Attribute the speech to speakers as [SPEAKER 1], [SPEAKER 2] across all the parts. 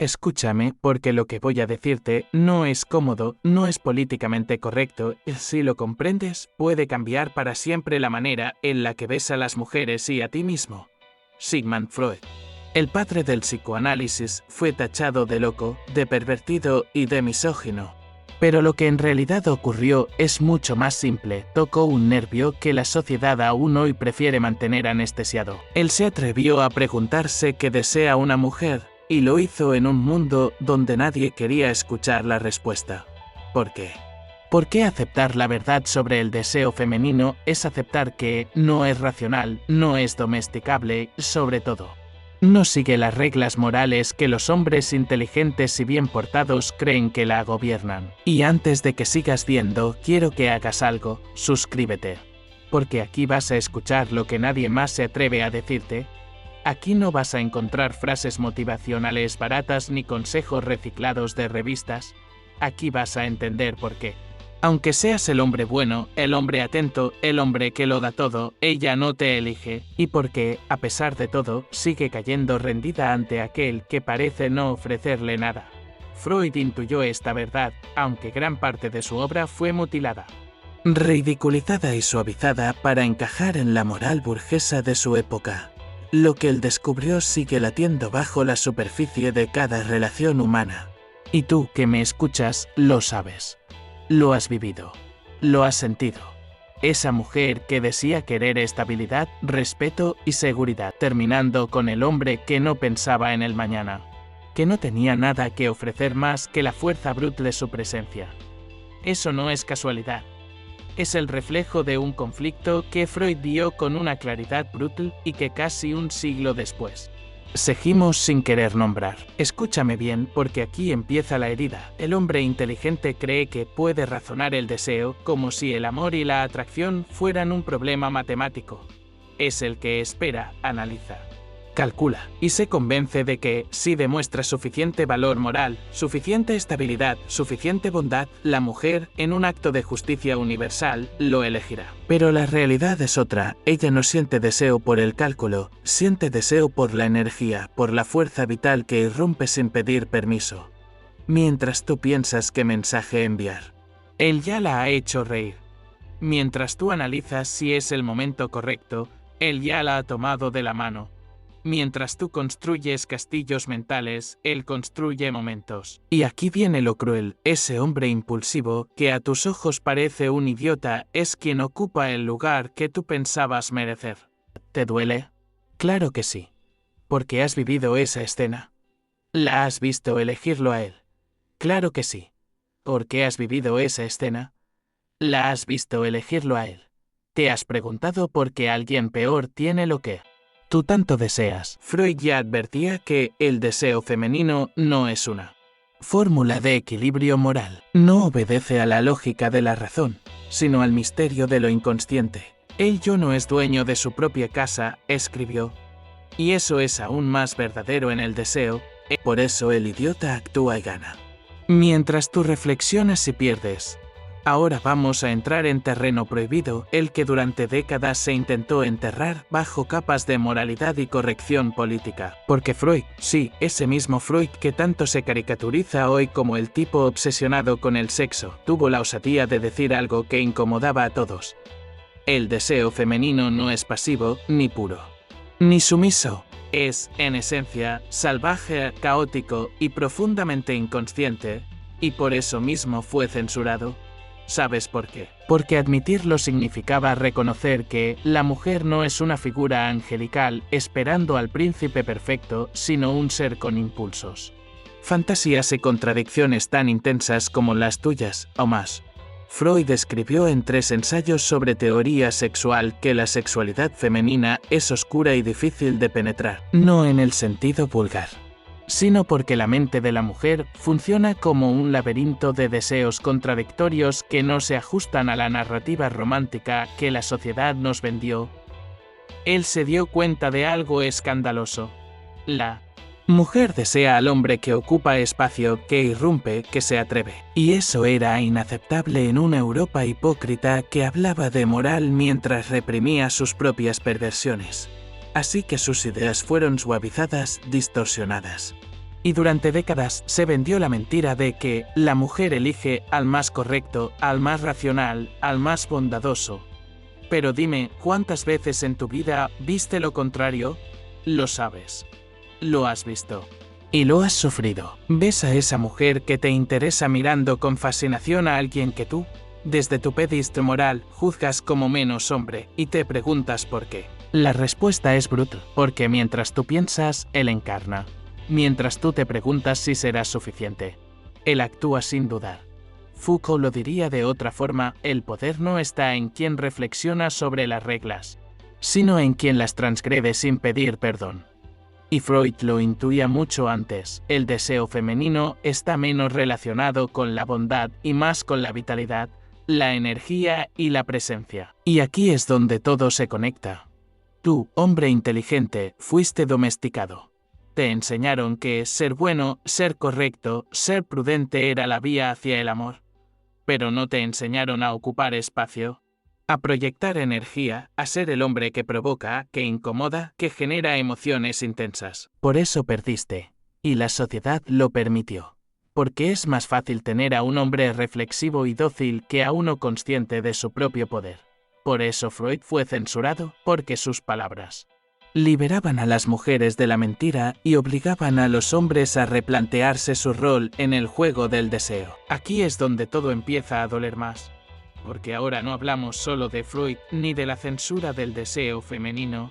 [SPEAKER 1] Escúchame, porque lo que voy a decirte no es cómodo, no es políticamente correcto, y si lo comprendes, puede cambiar para siempre la manera en la que ves a las mujeres y a ti mismo. Sigmund Freud. El padre del psicoanálisis fue tachado de loco, de pervertido y de misógino. Pero lo que en realidad ocurrió es mucho más simple. Tocó un nervio que la sociedad aún hoy prefiere mantener anestesiado. Él se atrevió a preguntarse qué desea una mujer, y lo hizo en un mundo donde nadie quería escuchar la respuesta. ¿Por qué? ¿Por qué aceptar la verdad sobre el deseo femenino es aceptar que no es racional, no es domesticable, sobre todo? No sigue las reglas morales que los hombres inteligentes y bien portados creen que la gobiernan. Y antes de que sigas viendo, quiero que hagas algo, suscríbete. Porque aquí vas a escuchar lo que nadie más se atreve a decirte. Aquí no vas a encontrar frases motivacionales baratas ni consejos reciclados de revistas. Aquí vas a entender por qué. Aunque seas el hombre bueno, el hombre atento, el hombre que lo da todo, ella no te elige, y porque, a pesar de todo, sigue cayendo rendida ante aquel que parece no ofrecerle nada. Freud intuyó esta verdad, aunque gran parte de su obra fue mutilada, ridiculizada y suavizada para encajar en la moral burguesa de su época. Lo que él descubrió sigue latiendo bajo la superficie de cada relación humana. Y tú que me escuchas, lo sabes. Lo has vivido. Lo has sentido. Esa mujer que decía querer estabilidad, respeto y seguridad, terminando con el hombre que no pensaba en el mañana, que no tenía nada que ofrecer más que la fuerza bruta de su presencia. Eso no es casualidad. Es el reflejo de un conflicto que Freud vio con una claridad brutal y que casi un siglo después seguimos sin querer nombrar. Escúchame bien, porque aquí empieza la herida. El hombre inteligente cree que puede razonar el deseo como si el amor y la atracción fueran un problema matemático. Es el que espera, analiza, calcula y se convence de que, si demuestra suficiente valor moral, suficiente estabilidad, suficiente bondad, la mujer, en un acto de justicia universal, lo elegirá. Pero la realidad es otra. Ella no siente deseo por el cálculo, siente deseo por la energía, por la fuerza vital que irrumpe sin pedir permiso. Mientras tú piensas qué mensaje enviar, él ya la ha hecho reír. Mientras tú analizas si es el momento correcto, él ya la ha tomado de la mano. Mientras tú construyes castillos mentales, él construye momentos. Y aquí viene lo cruel. Ese hombre impulsivo, que a tus ojos parece un idiota, es quien ocupa el lugar que tú pensabas merecer. ¿Te duele? Claro que sí. Porque has vivido esa escena. ¿La has visto elegirlo a él? Claro que sí. ¿Por qué has vivido esa escena? ¿La has visto elegirlo a él? ¿Te has preguntado por qué alguien peor tiene lo que tú tanto deseas? Freud ya advertía que el deseo femenino no es una fórmula de equilibrio moral. No obedece a la lógica de la razón, sino al misterio de lo inconsciente. El yo no es dueño de su propia casa, escribió. Y eso es aún más verdadero en el deseo. Por eso el idiota actúa y gana. Mientras tú reflexionas y pierdes. Ahora vamos a entrar en terreno prohibido, el que durante décadas se intentó enterrar bajo capas de moralidad y corrección política. Porque Freud, sí, ese mismo Freud que tanto se caricaturiza hoy como el tipo obsesionado con el sexo, tuvo la osadía de decir algo que incomodaba a todos. El deseo femenino no es pasivo, ni puro, ni sumiso. Es, en esencia, salvaje, caótico y profundamente inconsciente, y por eso mismo fue censurado. ¿Sabes por qué? Porque admitirlo significaba reconocer que la mujer no es una figura angelical esperando al príncipe perfecto, sino un ser con impulsos, fantasías y contradicciones tan intensas como las tuyas, o más. Freud escribió en 3 ensayos sobre teoría sexual que la sexualidad femenina es oscura y difícil de penetrar, no en el sentido vulgar, sino porque la mente de la mujer funciona como un laberinto de deseos contradictorios que no se ajustan a la narrativa romántica que la sociedad nos vendió. Él se dio cuenta de algo escandaloso. La mujer desea al hombre que ocupa espacio, que irrumpe, que se atreve. Y eso era inaceptable en una Europa hipócrita que hablaba de moral mientras reprimía sus propias perversiones. Así que sus ideas fueron suavizadas, distorsionadas. Y durante décadas se vendió la mentira de que la mujer elige al más correcto, al más racional, al más bondadoso. Pero dime, ¿cuántas veces en tu vida viste lo contrario? Lo sabes. Lo has visto. Y lo has sufrido. ¿Ves a esa mujer que te interesa mirando con fascinación a alguien que tú, desde tu pedestal moral, juzgas como menos hombre, y te preguntas por qué? La respuesta es brutal, porque mientras tú piensas, él encarna. Mientras tú te preguntas si serás suficiente, él actúa sin dudar. Foucault lo diría de otra forma: el poder no está en quien reflexiona sobre las reglas, sino en quien las transgrede sin pedir perdón. Y Freud lo intuía mucho antes: el deseo femenino está menos relacionado con la bondad y más con la vitalidad, la energía y la presencia. Y aquí es donde todo se conecta. Tú, hombre inteligente, fuiste domesticado. Te enseñaron que ser bueno, ser correcto, ser prudente era la vía hacia el amor. Pero no te enseñaron a ocupar espacio, a proyectar energía, a ser el hombre que provoca, que incomoda, que genera emociones intensas. Por eso perdiste. Y la sociedad lo permitió. Porque es más fácil tener a un hombre reflexivo y dócil que a uno consciente de su propio poder. Por eso Freud fue censurado, porque sus palabras liberaban a las mujeres de la mentira y obligaban a los hombres a replantearse su rol en el juego del deseo. Aquí es donde todo empieza a doler más. Porque ahora no hablamos solo de Freud ni de la censura del deseo femenino.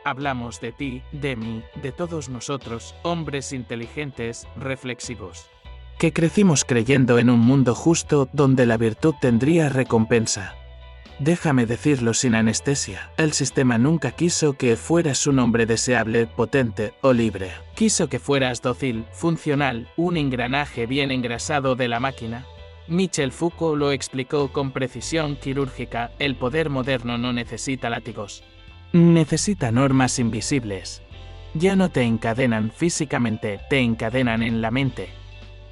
[SPEAKER 1] Hablamos de ti, de mí, de todos nosotros, hombres inteligentes, reflexivos, que crecimos creyendo en un mundo justo donde la virtud tendría recompensa. Déjame decirlo sin anestesia: el sistema nunca quiso que fueras un hombre deseable, potente o libre. Quiso que fueras dócil, funcional, un engranaje bien engrasado de la máquina. Michel Foucault lo explicó con precisión quirúrgica: el poder moderno no necesita látigos. Necesita normas invisibles. Ya no te encadenan físicamente, te encadenan en la mente.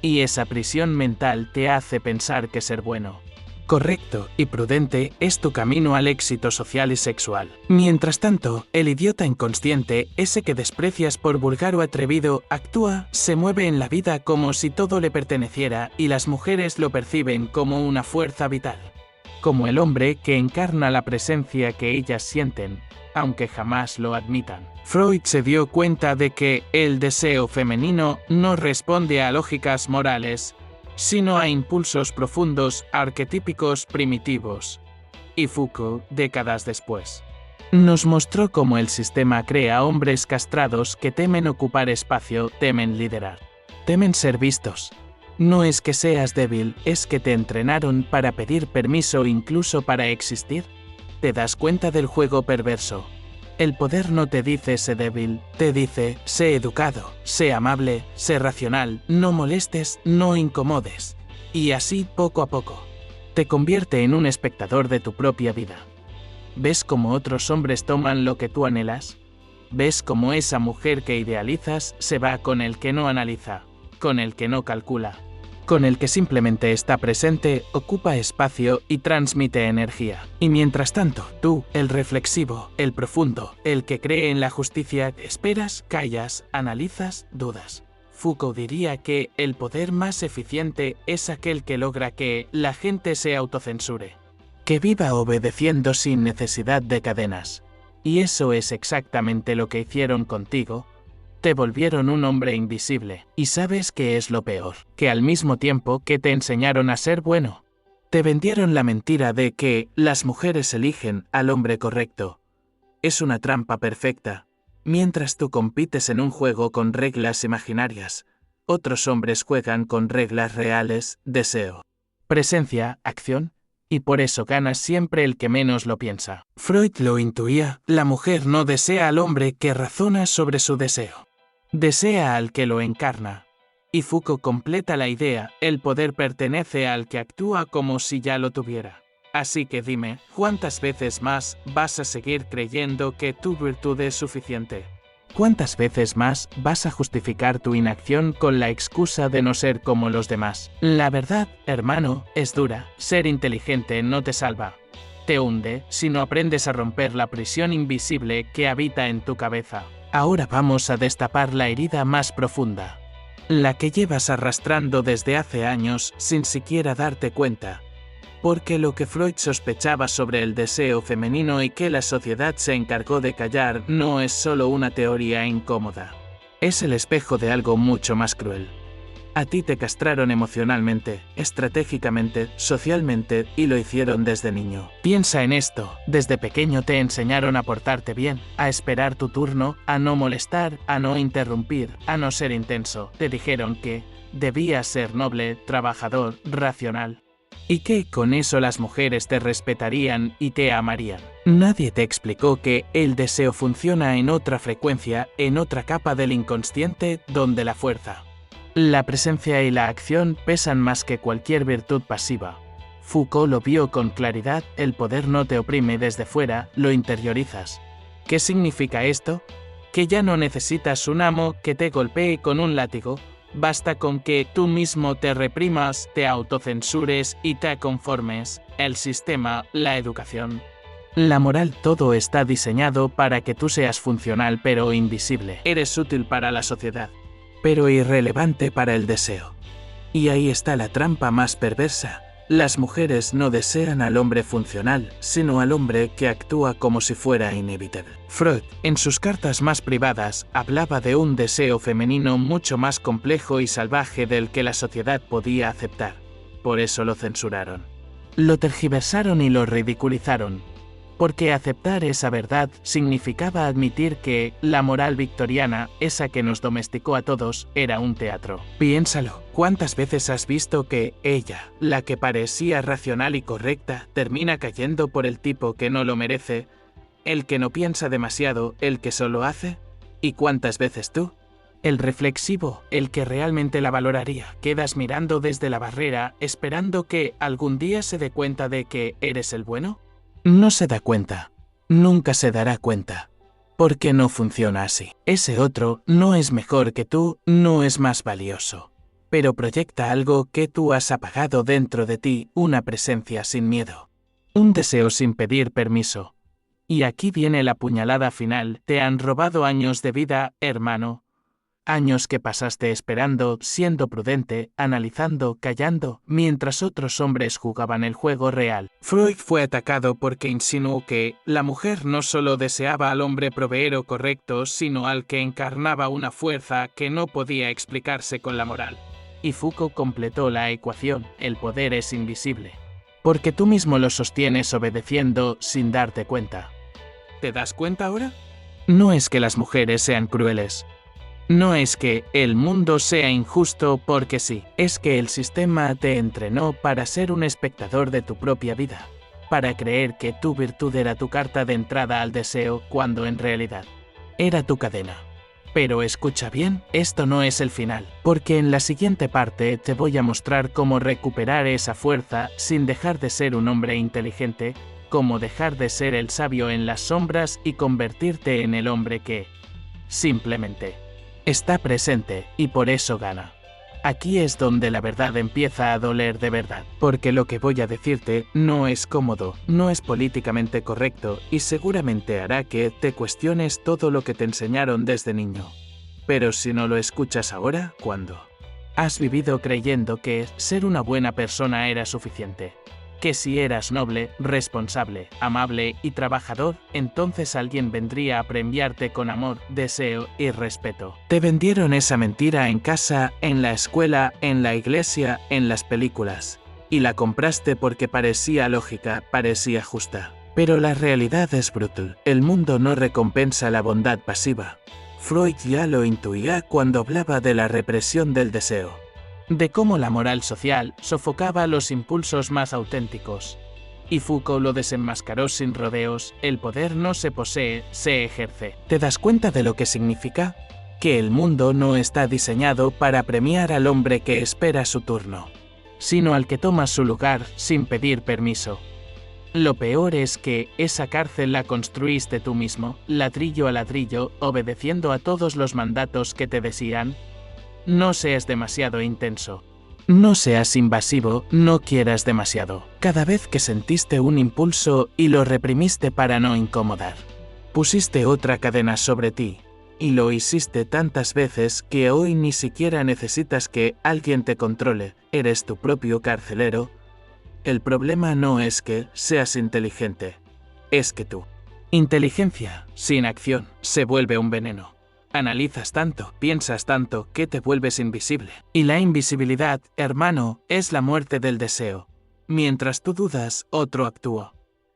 [SPEAKER 1] Y esa prisión mental te hace pensar que ser bueno, correcto y prudente es tu camino al éxito social y sexual. Mientras tanto, el idiota inconsciente, ese que desprecias por vulgar o atrevido, actúa, se mueve en la vida como si todo le perteneciera y las mujeres lo perciben como una fuerza vital. Como el hombre que encarna la presencia que ellas sienten, aunque jamás lo admitan. Freud se dio cuenta de que el deseo femenino no responde a lógicas morales, sino a impulsos profundos, arquetípicos, primitivos. Y Foucault, décadas después, nos mostró cómo el sistema crea hombres castrados que temen ocupar espacio, temen liderar, temen ser vistos. No es que seas débil, es que te entrenaron para pedir permiso incluso para existir. ¿Te das cuenta del juego perverso? El poder no te dice sé débil, te dice sé educado, sé amable, sé racional, no molestes, no incomodes. Y así poco a poco. Te convierte en un espectador de tu propia vida. ¿Ves cómo otros hombres toman lo que tú anhelas? ¿Ves cómo esa mujer que idealizas se va con el que no analiza, con el que no calcula, con el que simplemente está presente, ocupa espacio y transmite energía? Y mientras tanto, tú, el reflexivo, el profundo, el que cree en la justicia, esperas, callas, analizas, dudas. Foucault diría que el poder más eficiente es aquel que logra que la gente se autocensure, que viva obedeciendo sin necesidad de cadenas. Y eso es exactamente lo que hicieron contigo. Te volvieron un hombre invisible. ¿Y sabes qué es lo peor? Que al mismo tiempo que te enseñaron a ser bueno, te vendieron la mentira de que las mujeres eligen al hombre correcto. Es una trampa perfecta. Mientras tú compites en un juego con reglas imaginarias, otros hombres juegan con reglas reales: deseo, presencia, acción. Y por eso gana siempre el que menos lo piensa. Freud lo intuía: la mujer no desea al hombre que razona sobre su deseo. Desea al que lo encarna. Y Foucault completa la idea: el poder pertenece al que actúa como si ya lo tuviera. Así que dime, ¿cuántas veces más vas a seguir creyendo que tu virtud es suficiente? ¿Cuántas veces más vas a justificar tu inacción con la excusa de no ser como los demás? La verdad, hermano, es dura. Ser inteligente no te salva. Te hunde si no aprendes a romper la prisión invisible que habita en tu cabeza. Ahora vamos a destapar la herida más profunda. la que llevas arrastrando desde hace años sin siquiera darte cuenta. Porque lo que Freud sospechaba sobre el deseo femenino y que la sociedad se encargó de callar no es solo una teoría incómoda. Es el espejo de algo mucho más cruel. A ti te castraron emocionalmente, estratégicamente, socialmente y lo hicieron desde niño. Piensa en esto, desde pequeño te enseñaron a portarte bien, a esperar tu turno, a no molestar, a no interrumpir, a no ser intenso. Te dijeron que debías ser noble, trabajador, racional. Y que con eso las mujeres te respetarían y te amarían. Nadie te explicó que el deseo funciona en otra frecuencia, en otra capa del inconsciente, donde la fuerza, la presencia y la acción pesan más que cualquier virtud pasiva. Foucault lo vio con claridad, el poder no te oprime desde fuera, lo interiorizas. ¿Qué significa esto? Que ya no necesitas un amo que te golpee con un látigo, basta con que tú mismo te reprimas, te autocensures y te conformes. El sistema, la educación, la moral, todo está diseñado para que tú seas funcional pero invisible. Eres útil para la sociedad, pero irrelevante para el deseo. Y ahí está la trampa más perversa. Las mujeres no desean al hombre funcional, sino al hombre que actúa como si fuera inevitable. Freud, en sus cartas más privadas, hablaba de un deseo femenino mucho más complejo y salvaje del que la sociedad podía aceptar. Por eso lo censuraron. Lo tergiversaron y lo ridiculizaron. Porque aceptar esa verdad significaba admitir que la moral victoriana, esa que nos domesticó a todos, era un teatro. Piénsalo, ¿cuántas veces has visto que ella, la que parecía racional y correcta, termina cayendo por el tipo que no lo merece, el que no piensa demasiado, el que solo hace? ¿Y cuántas veces tú, el reflexivo, el que realmente la valoraría, quedas mirando desde la barrera, esperando que algún día se dé cuenta de que eres el bueno? No se da cuenta. Nunca se dará cuenta. Porque no funciona así. Ese otro no es mejor que tú, no es más valioso. Pero proyecta algo que tú has apagado dentro de ti, una presencia sin miedo. Un deseo sin pedir permiso. Y aquí viene la puñalada final. Te han robado años de vida, hermano. Años que pasaste esperando, siendo prudente, analizando, callando, mientras otros hombres jugaban el juego real. Freud fue atacado porque insinuó que la mujer no solo deseaba al hombre proveero correcto, sino al que encarnaba una fuerza que no podía explicarse con la moral. Y Foucault completó la ecuación, el poder es invisible. Porque tú mismo lo sostienes obedeciendo sin darte cuenta. ¿Te das cuenta ahora? No es que las mujeres sean crueles. No es que el mundo sea injusto porque sí, es que el sistema te entrenó para ser un espectador de tu propia vida, para creer que tu virtud era tu carta de entrada al deseo cuando en realidad era tu cadena. Pero escucha bien, esto no es el final, porque en la siguiente parte te voy a mostrar cómo recuperar esa fuerza sin dejar de ser un hombre inteligente, cómo dejar de ser el sabio en las sombras y convertirte en el hombre que simplemente está presente y por eso gana. Aquí es donde la verdad empieza a doler de verdad, porque lo que voy a decirte no es cómodo, no es políticamente correcto y seguramente hará que te cuestiones todo lo que te enseñaron desde niño. Pero si no lo escuchas ahora, ¿cuándo? Has vivido creyendo que ser una buena persona era suficiente. Que si eras noble, responsable, amable y trabajador, entonces alguien vendría a premiarte con amor, deseo y respeto. Te vendieron esa mentira en casa, en la escuela, en la iglesia, en las películas. Y la compraste porque parecía lógica, parecía justa. Pero la realidad es brutal. El mundo no recompensa la bondad pasiva. Freud ya lo intuía cuando hablaba de la represión del deseo. De cómo la moral social sofocaba los impulsos más auténticos. Y Foucault lo desenmascaró sin rodeos, el poder no se posee, se ejerce. ¿Te das cuenta de lo que significa? Que el mundo no está diseñado para premiar al hombre que espera su turno, sino al que toma su lugar sin pedir permiso. Lo peor es que esa cárcel la construiste tú mismo, ladrillo a ladrillo, obedeciendo a todos los mandatos que te decían. No seas demasiado intenso. No seas invasivo, no quieras demasiado. Cada vez que sentiste un impulso y lo reprimiste para no incomodar, pusiste otra cadena sobre ti. Y lo hiciste tantas veces que hoy ni siquiera necesitas que alguien te controle, eres tu propio carcelero. El problema no es que seas inteligente, es que tu inteligencia, sin acción, se vuelve un veneno. Analizas tanto, piensas tanto, que te vuelves invisible. Y la invisibilidad, hermano, es la muerte del deseo. Mientras tú dudas, otro actúa.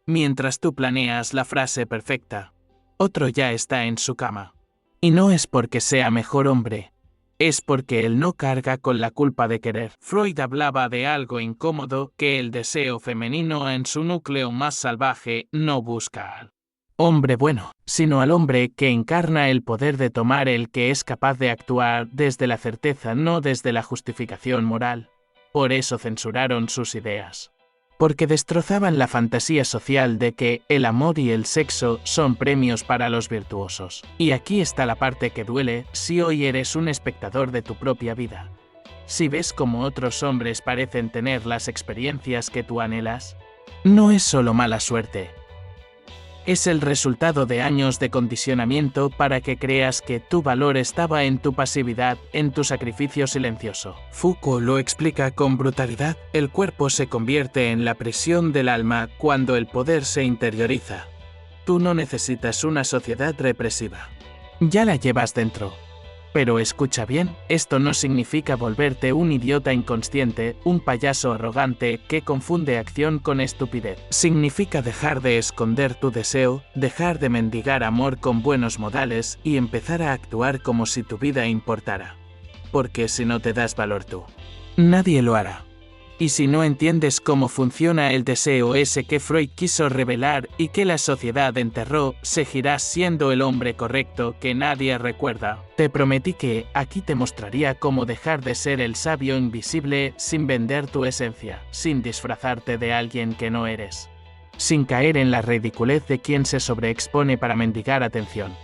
[SPEAKER 1] Mientras tú planeas la frase perfecta, otro ya está en su cama. Y no es porque sea mejor hombre, es porque él no carga con la culpa de querer. Freud hablaba de algo incómodo que el deseo femenino en su núcleo más salvaje no busca al hombre bueno, sino al hombre que encarna el poder de tomar el que es capaz de actuar desde la certeza, no desde la justificación moral. Por eso censuraron sus ideas. Porque destrozaban la fantasía social de que el amor y el sexo son premios para los virtuosos. Y aquí está la parte que duele si hoy eres un espectador de tu propia vida. Si ves cómo otros hombres parecen tener las experiencias que tú anhelas, no es solo mala suerte. Es el resultado de años de condicionamiento para que creas que tu valor estaba en tu pasividad, en tu sacrificio silencioso. Foucault lo explica con brutalidad. El cuerpo se convierte en la prisión del alma cuando el poder se interioriza. Tú no necesitas una sociedad represiva. Ya la llevas dentro. Pero escucha bien, esto no significa volverte un idiota inconsciente, un payaso arrogante que confunde acción con estupidez. Significa dejar de esconder tu deseo, dejar de mendigar amor con buenos modales y empezar a actuar como si tu vida importara. Porque si no te das valor tú, nadie lo hará. Y si no entiendes cómo funciona el deseo ese que Freud quiso revelar y que la sociedad enterró, seguirás siendo el hombre correcto que nadie recuerda. Te prometí que aquí te mostraría cómo dejar de ser el sabio invisible sin vender tu esencia, sin disfrazarte de alguien que no eres, sin caer en la ridiculez de quien se sobreexpone para mendigar atención.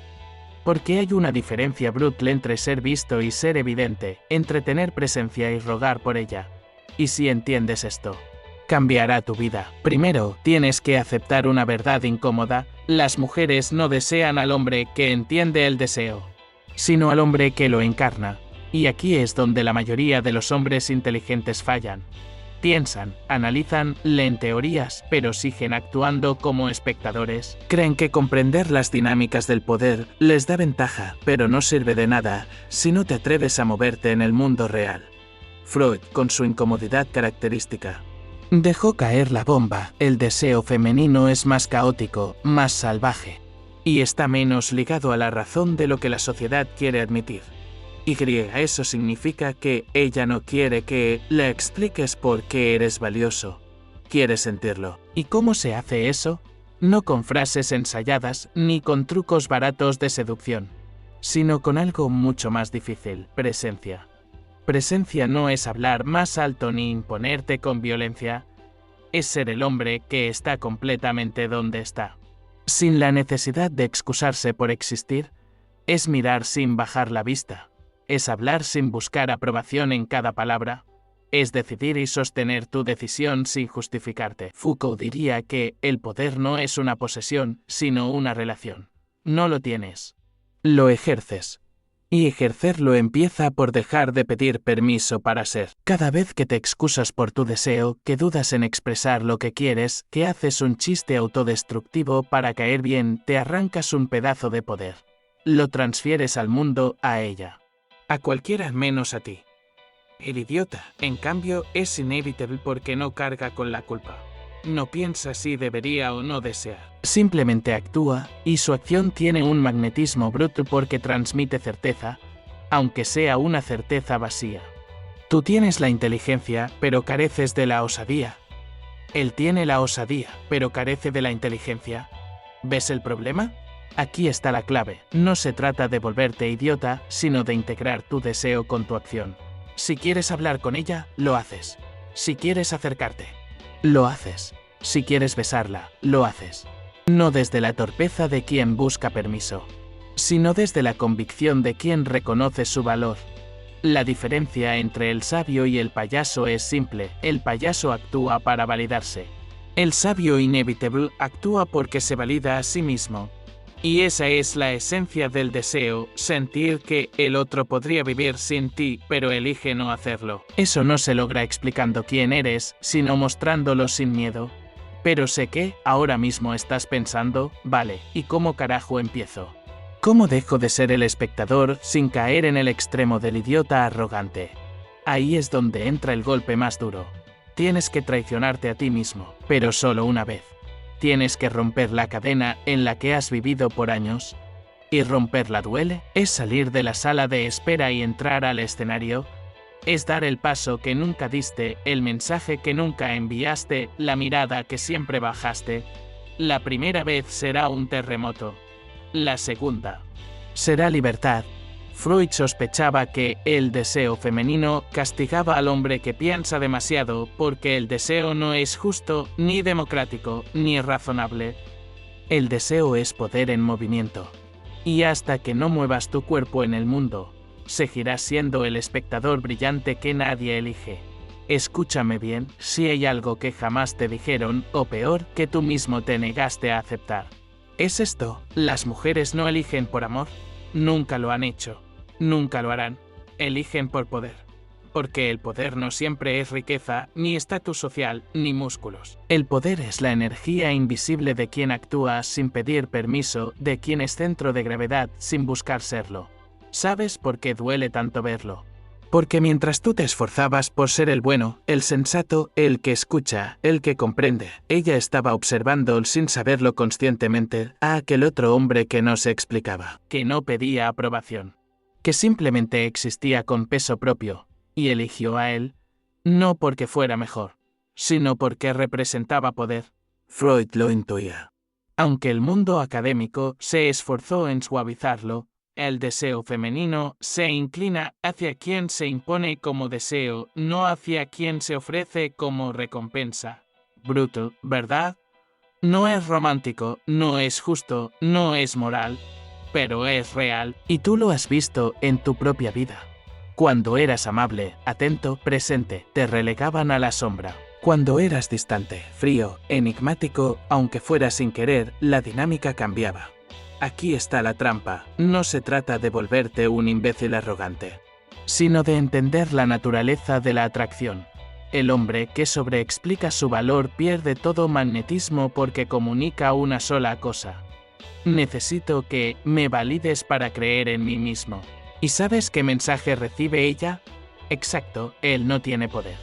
[SPEAKER 1] Porque hay una diferencia brutal entre ser visto y ser evidente, entre tener presencia y rogar por ella. Y si entiendes esto, cambiará tu vida. Primero, tienes que aceptar una verdad incómoda: las mujeres no desean al hombre que entiende el deseo, sino al hombre que lo encarna. Y aquí es donde la mayoría de los hombres inteligentes fallan. Piensan, analizan, leen teorías, pero siguen actuando como espectadores. Creen que comprender las dinámicas del poder les da ventaja, pero no sirve de nada si no te atreves a moverte en el mundo real. Freud, con su incomodidad característica, dejó caer la bomba. El deseo femenino es más caótico, más salvaje, y está menos ligado a la razón de lo que la sociedad quiere admitir. Y eso significa que ella no quiere que le expliques por qué eres valioso. Quiere sentirlo. ¿Y cómo se hace eso? No con frases ensayadas, ni con trucos baratos de seducción, sino con algo mucho más difícil: presencia. Presencia no es hablar más alto ni imponerte con violencia, es ser el hombre que está completamente donde está, sin la necesidad de excusarse por existir. Es mirar sin bajar la vista, es hablar sin buscar aprobación en cada palabra, es decidir y sostener tu decisión sin justificarte. Foucault diría que el poder no es una posesión, sino una relación. No lo tienes, lo ejerces. Y ejercerlo empieza por dejar de pedir permiso para ser. Cada vez que te excusas por tu deseo, que dudas en expresar lo que quieres, que haces un chiste autodestructivo para caer bien, te arrancas un pedazo de poder. Lo transfieres al mundo, a ella. A cualquiera menos a ti. El idiota, en cambio, es inevitable porque no carga con la culpa. No piensa si debería o no desear. Simplemente actúa, y su acción tiene un magnetismo bruto porque transmite certeza, aunque sea una certeza vacía. Tú tienes la inteligencia, pero careces de la osadía. Él tiene la osadía, pero carece de la inteligencia. ¿Ves el problema? Aquí está la clave. No se trata de volverte idiota, sino de integrar tu deseo con tu acción. Si quieres hablar con ella, lo haces. Si quieres acercarte, lo haces. Si quieres besarla, lo haces. No desde la torpeza de quien busca permiso, sino desde la convicción de quien reconoce su valor. La diferencia entre el sabio y el payaso es simple: el payaso actúa para validarse. El sabio inevitable actúa porque se valida a sí mismo. Y esa es la esencia del deseo, sentir que el otro podría vivir sin ti, pero elige no hacerlo. Eso no se logra explicando quién eres, sino mostrándolo sin miedo. Pero sé que, ahora mismo estás pensando, vale, ¿y cómo carajo empiezo? ¿Cómo dejo de ser el espectador sin caer en el extremo del idiota arrogante? Ahí es donde entra el golpe más duro. Tienes que traicionarte a ti mismo, pero solo una vez. Tienes que romper la cadena en la que has vivido por años. ¿Y romperla duele? Es salir de la sala de espera y entrar al escenario. Es dar el paso que nunca diste, el mensaje que nunca enviaste, la mirada que siempre bajaste. La primera vez será un terremoto. La segunda será libertad. Freud sospechaba que el deseo femenino castigaba al hombre que piensa demasiado porque el deseo no es justo, ni democrático, ni razonable. El deseo es poder en movimiento. Y hasta que no muevas tu cuerpo en el mundo, seguirás siendo el espectador brillante que nadie elige. Escúchame bien, si hay algo que jamás te dijeron, o peor, que tú mismo te negaste a aceptar. ¿Es esto? ¿Las mujeres no eligen por amor? Nunca lo han hecho. Nunca lo harán. Eligen por poder. Porque el poder no siempre es riqueza, ni estatus social, ni músculos. El poder es la energía invisible de quien actúa sin pedir permiso, de quien es centro de gravedad sin buscar serlo. ¿Sabes por qué duele tanto verlo? Porque mientras tú te esforzabas por ser el bueno, el sensato, el que escucha, el que comprende, ella estaba observando sin saberlo conscientemente a aquel otro hombre que no se explicaba, que no pedía aprobación, que simplemente existía con peso propio, y eligió a él, no porque fuera mejor, sino porque representaba poder. Freud lo intuía. Aunque el mundo académico se esforzó en suavizarlo, el deseo femenino se inclina hacia quien se impone como deseo, no hacia quien se ofrece como recompensa. Bruto, ¿verdad? No es romántico, no es justo, no es moral, pero es real, y tú lo has visto en tu propia vida. Cuando eras amable, atento, presente, te relegaban a la sombra. Cuando eras distante, frío, enigmático, aunque fuera sin querer, la dinámica cambiaba. Aquí está la trampa, no se trata de volverte un imbécil arrogante, sino de entender la naturaleza de la atracción. El hombre que sobreexplica su valor pierde todo magnetismo porque comunica una sola cosa. Necesito que me valides para creer en mí mismo. ¿Y sabes qué mensaje recibe ella? Exacto, él no tiene poder.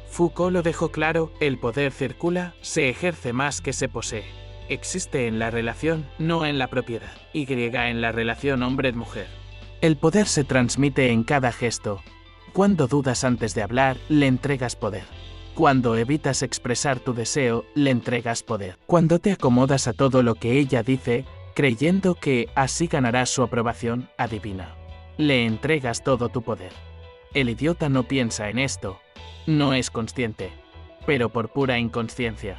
[SPEAKER 1] Foucault lo dejó claro, el poder circula, se ejerce más que se posee. Existe en la relación, no en la propiedad. Y en la relación hombre-mujer. El poder se transmite en cada gesto. Cuando dudas antes de hablar, le entregas poder. Cuando evitas expresar tu deseo, le entregas poder. Cuando te acomodas a todo lo que ella dice, creyendo que así ganarás su aprobación, adivina. Le entregas todo tu poder. El idiota no piensa en esto. No es consciente. Pero por pura inconsciencia.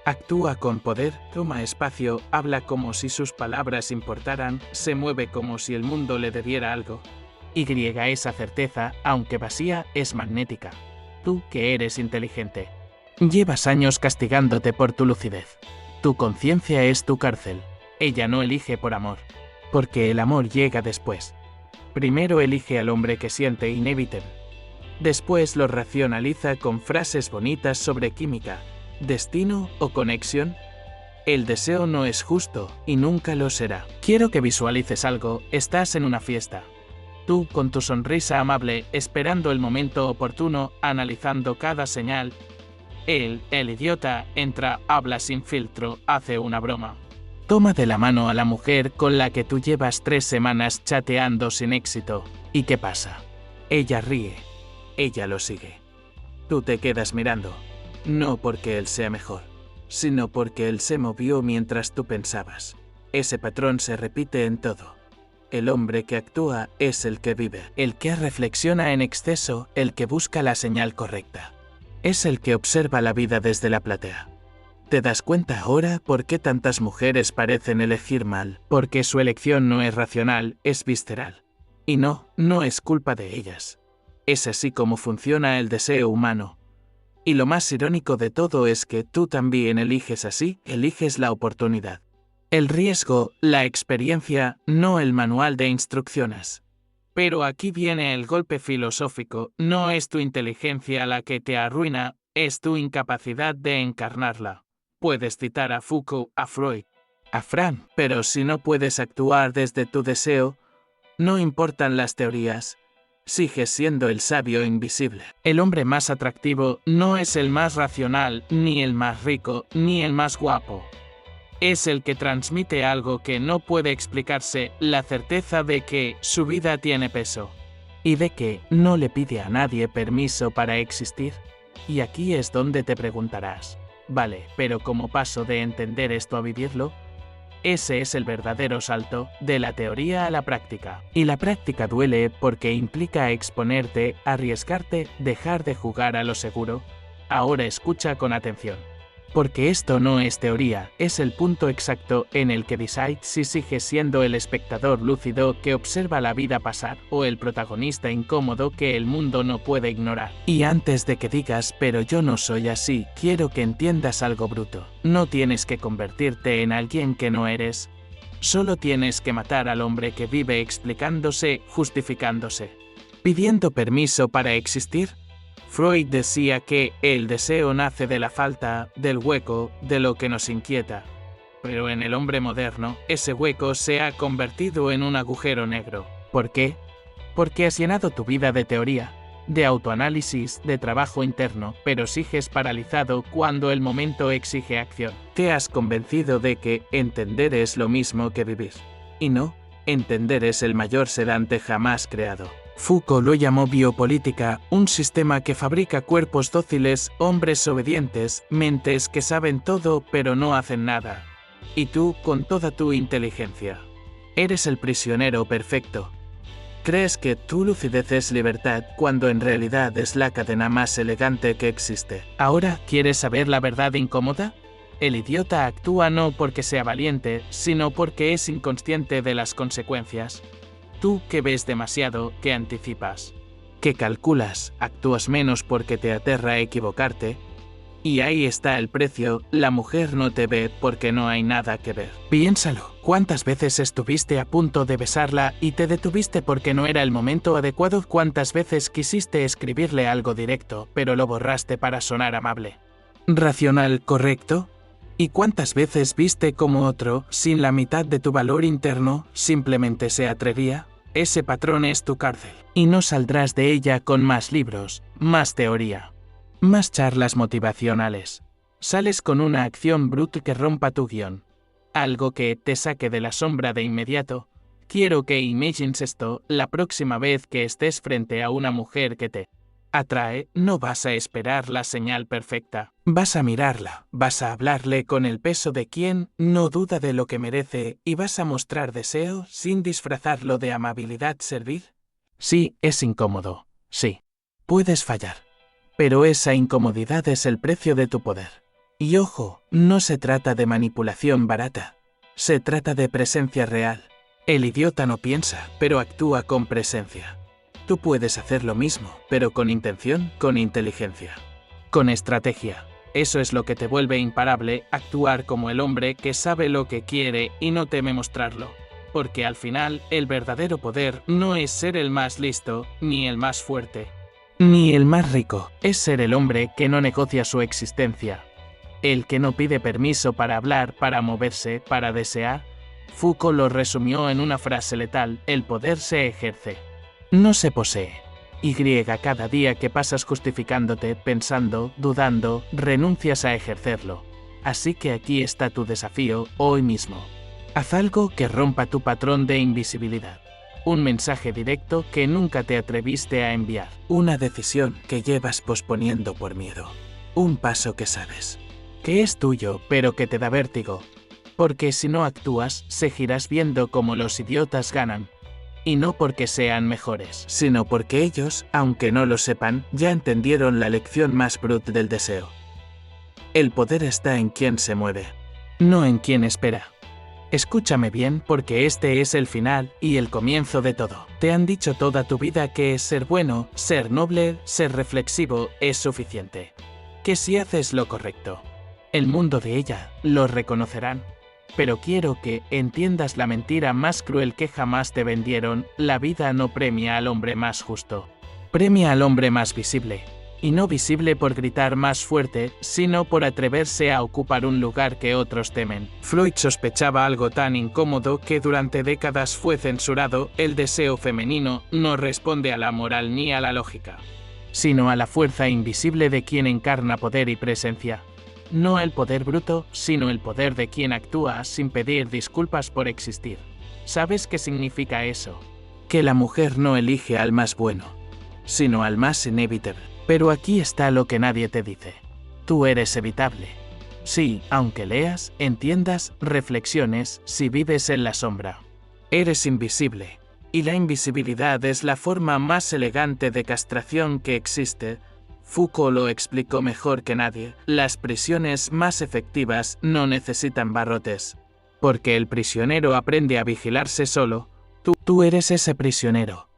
[SPEAKER 1] Actúa con poder, toma espacio, habla como si sus palabras importaran, se mueve como si el mundo le debiera algo. Y esa certeza, aunque vacía, es magnética. Tú, que eres inteligente. Llevas años castigándote por tu lucidez. Tu conciencia es tu cárcel. Ella no elige por amor. Porque el amor llega después. Primero elige al hombre que siente inevitable. Después lo racionaliza con frases bonitas sobre química. ¿Destino o conexión? El deseo no es justo, y nunca lo será. Quiero que visualices algo, estás en una fiesta. Tú, con tu sonrisa amable, esperando el momento oportuno, analizando cada señal. Él, el idiota, entra, habla sin filtro, hace una broma. Toma de la mano a la mujer con la que tú llevas 3 semanas chateando sin éxito. ¿Y qué pasa? Ella ríe. Ella lo sigue. Tú te quedas mirando. No porque él sea mejor, sino porque él se movió mientras tú pensabas. Ese patrón se repite en todo. El hombre que actúa es el que vive, el que reflexiona en exceso, el que busca la señal correcta. Es el que observa la vida desde la platea. ¿Te das cuenta ahora por qué tantas mujeres parecen elegir mal? Porque su elección no es racional, es visceral. Y no es culpa de ellas. Es así como funciona el deseo humano. Y lo más irónico de todo es que tú también eliges así, eliges la oportunidad. El riesgo, la experiencia, no el manual de instrucciones. Pero aquí viene el golpe filosófico, no es tu inteligencia la que te arruina, es tu incapacidad de encarnarla. Puedes citar a Foucault, a Freud, a Fran, pero si no puedes actuar desde tu deseo, no importan las teorías. Sigues siendo el sabio invisible. El hombre más atractivo no es el más racional, ni el más rico, ni el más guapo. Es el que transmite algo que no puede explicarse, la certeza de que su vida tiene peso. Y de que no le pide a nadie permiso para existir. Y aquí es donde te preguntarás, vale, pero ¿cómo paso de entender esto a vivirlo? Ese es el verdadero salto, de la teoría a la práctica. Y la práctica duele porque implica exponerte, arriesgarte, dejar de jugar a lo seguro. Ahora escucha con atención. Porque esto no es teoría, es el punto exacto en el que decides si sigues siendo el espectador lúcido que observa la vida pasar o el protagonista incómodo que el mundo no puede ignorar. Y antes de que digas, pero yo no soy así, quiero que entiendas algo bruto. No tienes que convertirte en alguien que no eres. Solo tienes que matar al hombre que vive explicándose, justificándose, pidiendo permiso para existir. Freud decía que el deseo nace de la falta, del hueco, de lo que nos inquieta. Pero en el hombre moderno, ese hueco se ha convertido en un agujero negro. ¿Por qué? Porque has llenado tu vida de teoría, de autoanálisis, de trabajo interno, pero sigues paralizado cuando el momento exige acción. Te has convencido de que entender es lo mismo que vivir. Y no, entender es el mayor sedante jamás creado. Foucault lo llamó biopolítica, un sistema que fabrica cuerpos dóciles, hombres obedientes, mentes que saben todo pero no hacen nada. Y tú, con toda tu inteligencia, eres el prisionero perfecto. Crees que tu lucidez es libertad cuando en realidad es la cadena más elegante que existe. ¿Ahora quieres saber la verdad incómoda? El idiota actúa no porque sea valiente, sino porque es inconsciente de las consecuencias. Tú que ves demasiado, que anticipas, que calculas, actúas menos porque te aterra equivocarte. Y ahí está el precio, la mujer no te ve porque no hay nada que ver. Piénsalo, ¿cuántas veces estuviste a punto de besarla y te detuviste porque no era el momento adecuado? ¿Cuántas veces quisiste escribirle algo directo, pero lo borraste para sonar amable? ¿Racional, correcto? ¿Y cuántas veces viste como otro, sin la mitad de tu valor interno, simplemente se atrevía? Ese patrón es tu cárcel. Y no saldrás de ella con más libros, más teoría, más charlas motivacionales. Sales con una acción bruta que rompa tu guión. Algo que te saque de la sombra de inmediato. Quiero que imagines esto la próxima vez que estés frente a una mujer que te atrae, no vas a esperar la señal perfecta. Vas a mirarla, vas a hablarle con el peso de quien no duda de lo que merece y vas a mostrar deseo sin disfrazarlo de amabilidad servil. Sí, es incómodo, sí. Puedes fallar. Pero esa incomodidad es el precio de tu poder. Y ojo, no se trata de manipulación barata. Se trata de presencia real. El idiota no piensa, pero actúa con presencia. Tú puedes hacer lo mismo, pero con intención, con inteligencia, con estrategia. Eso es lo que te vuelve imparable, actuar como el hombre que sabe lo que quiere y no teme mostrarlo. Porque al final, el verdadero poder no es ser el más listo, ni el más fuerte, ni el más rico. Es ser el hombre que no negocia su existencia. El que no pide permiso para hablar, para moverse, para desear. Foucault lo resumió en una frase letal: el poder se ejerce, no se posee. Y cada día que pasas justificándote, pensando, dudando, renuncias a ejercerlo. Así que aquí está tu desafío, hoy mismo. Haz algo que rompa tu patrón de invisibilidad. Un mensaje directo que nunca te atreviste a enviar. Una decisión que llevas posponiendo por miedo. Un paso que sabes que es tuyo, pero que te da vértigo. Porque si no actúas, seguirás viendo cómo los idiotas ganan. Y no porque sean mejores, sino porque ellos, aunque no lo sepan, ya entendieron la lección más bruta del deseo. El poder está en quien se mueve, no en quien espera. Escúchame bien, porque este es el final y el comienzo de todo. Te han dicho toda tu vida que ser bueno, ser noble, ser reflexivo es suficiente. Que si haces lo correcto, el mundo de ella lo reconocerán. Pero quiero que entiendas la mentira más cruel que jamás te vendieron: la vida no premia al hombre más justo. Premia al hombre más visible. Y no visible por gritar más fuerte, sino por atreverse a ocupar un lugar que otros temen. Freud sospechaba algo tan incómodo que durante décadas fue censurado: el deseo femenino no responde a la moral ni a la lógica, sino a la fuerza invisible de quien encarna poder y presencia. No el poder bruto, sino el poder de quien actúa sin pedir disculpas por existir. ¿Sabes qué significa eso? Que la mujer no elige al más bueno, sino al más inevitable. Pero aquí está lo que nadie te dice. Tú eres evitable. Sí, aunque leas, entiendas, reflexiones, si vives en la sombra. Eres invisible. Y la invisibilidad es la forma más elegante de castración que existe. Foucault lo explicó mejor que nadie: las prisiones más efectivas no necesitan barrotes. Porque el prisionero aprende a vigilarse solo. Tú eres ese prisionero.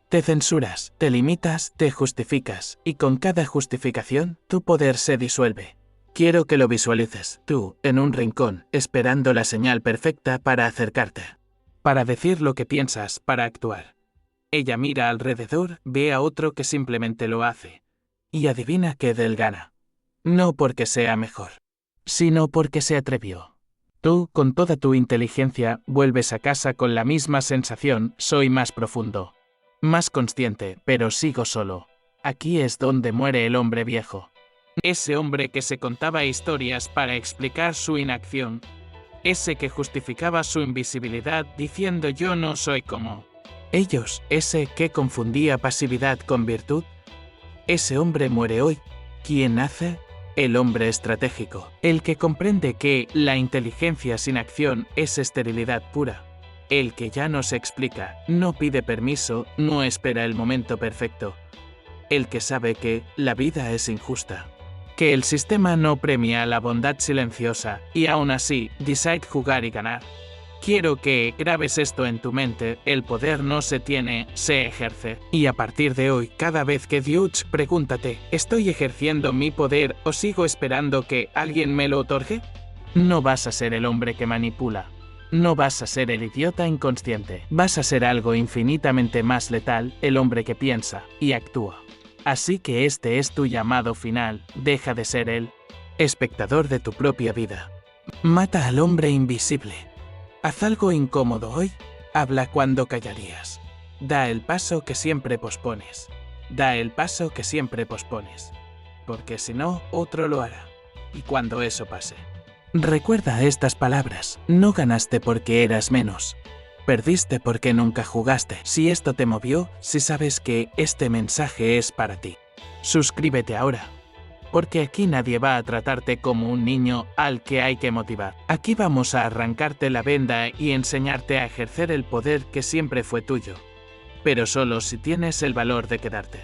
[SPEAKER 1] Te censuras, te limitas, te justificas, y con cada justificación, tu poder se disuelve. Quiero que lo visualices, tú, en un rincón, esperando la señal perfecta para acercarte. Para decir lo que piensas, para actuar. Ella mira alrededor, ve a otro que simplemente lo hace. Y adivina que de él gana. No porque sea mejor, sino porque se atrevió. Tú, con toda tu inteligencia, vuelves a casa con la misma sensación: soy más profundo, más consciente, pero sigo solo. Aquí es donde muere el hombre viejo. Ese hombre que se contaba historias para explicar su inacción. Ese que justificaba su invisibilidad diciendo: yo no soy como ellos. Ese que confundía pasividad con virtud. Ese hombre muere hoy. ¿Quién nace? El hombre estratégico. El que comprende que la inteligencia sin acción es esterilidad pura. El que ya no se explica, no pide permiso, no espera el momento perfecto. El que sabe que la vida es injusta, que el sistema no premia la bondad silenciosa, y aún así, decide jugar y ganar. Quiero que grabes esto en tu mente: el poder no se tiene, se ejerce. Y a partir de hoy, cada vez que Dios, pregúntate: ¿estoy ejerciendo mi poder o sigo esperando que alguien me lo otorgue? No vas a ser el hombre que manipula. No vas a ser el idiota inconsciente. Vas a ser algo infinitamente más letal: el hombre que piensa y actúa. Así que este es tu llamado final: deja de ser el espectador de tu propia vida. Mata al hombre invisible. Haz algo incómodo hoy. Habla cuando callarías. Da el paso que siempre pospones. Da el paso que siempre pospones. Porque si no, otro lo hará. Y cuando eso pase, recuerda estas palabras: no ganaste porque eras menos. Perdiste porque nunca jugaste. Si esto te movió, si sabes que este mensaje es para ti, suscríbete ahora. Porque aquí nadie va a tratarte como un niño al que hay que motivar. Aquí vamos a arrancarte la venda y enseñarte a ejercer el poder que siempre fue tuyo. Pero solo si tienes el valor de quedarte.